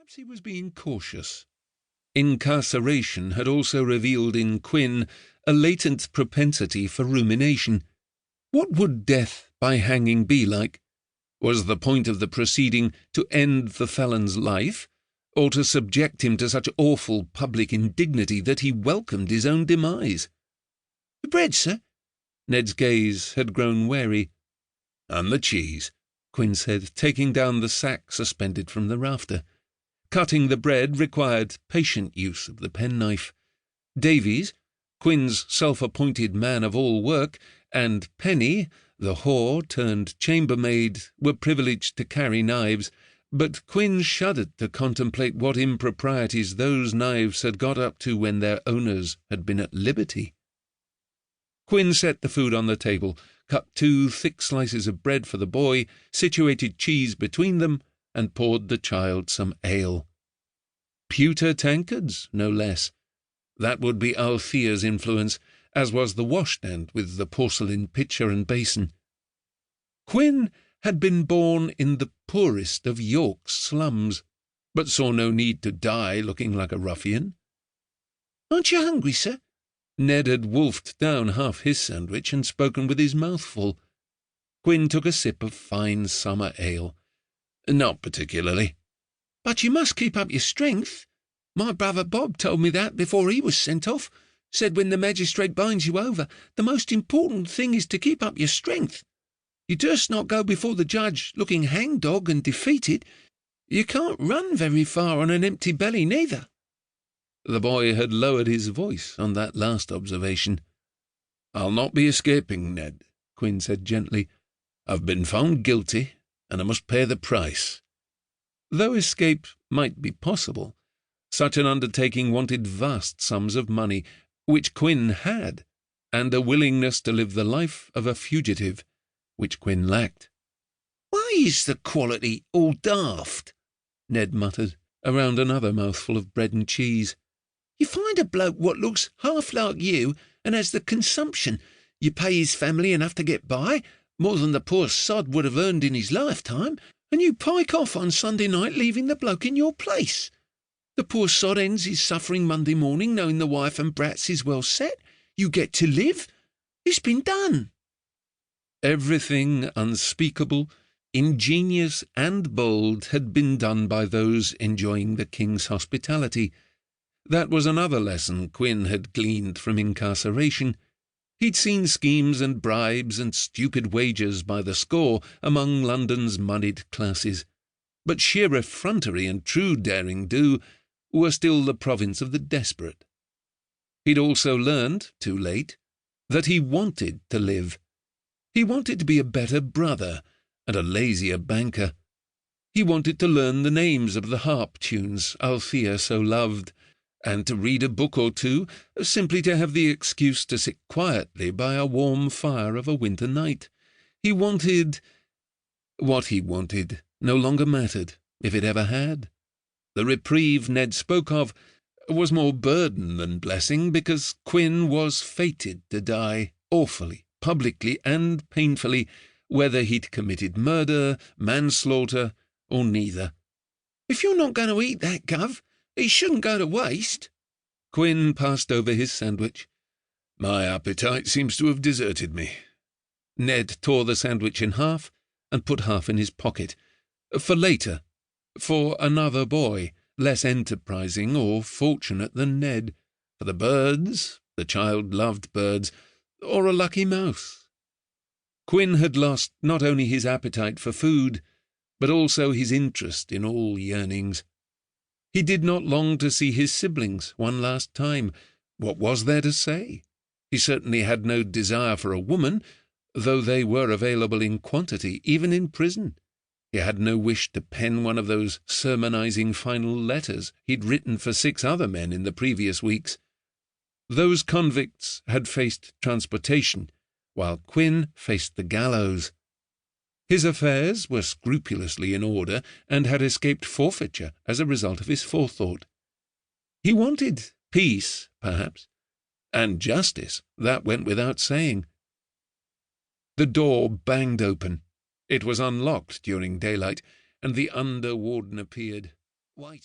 Perhaps he was being cautious. Incarceration had also revealed in Quinn a latent propensity for rumination. What would death by hanging be like? Was the point of the proceeding to end the felon's life, or to subject him to such awful public indignity that he welcomed his own demise? "The bread, sir?" Ned's gaze had grown wary. "And the cheese," Quinn said, taking down the sack suspended from the rafter. Cutting the bread required patient use of the penknife. Davies, Quinn's self-appointed man of all work, and Penny, the whore turned chambermaid, were privileged to carry knives, but Quinn shuddered to contemplate what improprieties those knives had got up to when their owners had been at liberty. Quinn set the food on the table, cut 2 thick slices of bread for the boy, situated cheese between them, and poured the child some ale. Pewter tankards, no less. That would be Althea's influence, as was the washstand with the porcelain pitcher and basin. Quinn had been born in the poorest of York's slums, but saw no need to die looking like a ruffian. "Aren't you hungry, sir?" Ned had wolfed down half his sandwich and spoken with his mouth full. Quinn took a sip of fine summer ale. "Not particularly." "But you must keep up your strength. My brother Bob told me that before he was sent off. Said when the magistrate binds you over, the most important thing is to keep up your strength. You durst not go before the judge looking hangdog and defeated. You can't run very far on an empty belly neither." The boy had lowered his voice on that last observation. "I'll not be escaping, Ned," Quinn said gently. "I've been found guilty, and I must pay the price." Though escape might be possible, such an undertaking wanted vast sums of money, which Quinn had, and a willingness to live the life of a fugitive, which Quinn lacked. "Why is the quality all daft?" Ned muttered, around another mouthful of bread and cheese. "You find a bloke what looks half like you and has the consumption. You pay his family enough to get by, more than the poor sod would have earned in his lifetime, and you pike off on Sunday night leaving the bloke in your place. The poor sod ends his suffering Monday morning knowing the wife and brats is well set. You get to live. It's been done." Everything unspeakable, ingenious and bold had been done by those enjoying the king's hospitality. That was another lesson Quinn had gleaned from incarceration. He'd seen schemes and bribes and stupid wagers by the score among London's moneyed classes, but sheer effrontery and true daring-do were still the province of the desperate. He'd also learned, too late, that he wanted to live. He wanted to be a better brother and a lazier banker. He wanted to learn the names of the harp tunes Althea so loved, and to read a book or two, simply to have the excuse to sit quietly by a warm fire of a winter night. He wanted— What he wanted no longer mattered, if it ever had. The reprieve Ned spoke of was more burden than blessing, because Quinn was fated to die awfully, publicly and painfully, whether he'd committed murder, manslaughter, or neither. "If you're not going to eat that, Gov, it shouldn't go to waste." Quinn passed over his sandwich. "My appetite seems to have deserted me." Ned tore the sandwich in half and put half in his pocket. For later. For another boy, less enterprising or fortunate than Ned. For the birds, the child loved birds, or a lucky mouse. Quinn had lost not only his appetite for food, but also his interest in all yearnings. He did not long to see his siblings one last time. What was there to say? He certainly had no desire for a woman, though they were available in quantity, even in prison. He had no wish to pen one of those sermonizing final letters he'd written for 6 other men in the previous weeks. Those convicts had faced transportation, while Quinn faced the gallows. His affairs were scrupulously in order and had escaped forfeiture as a result of his forethought. He wanted peace, perhaps, and justice, that went without saying. The door banged open. It was unlocked during daylight, and the under-warden appeared, waiting.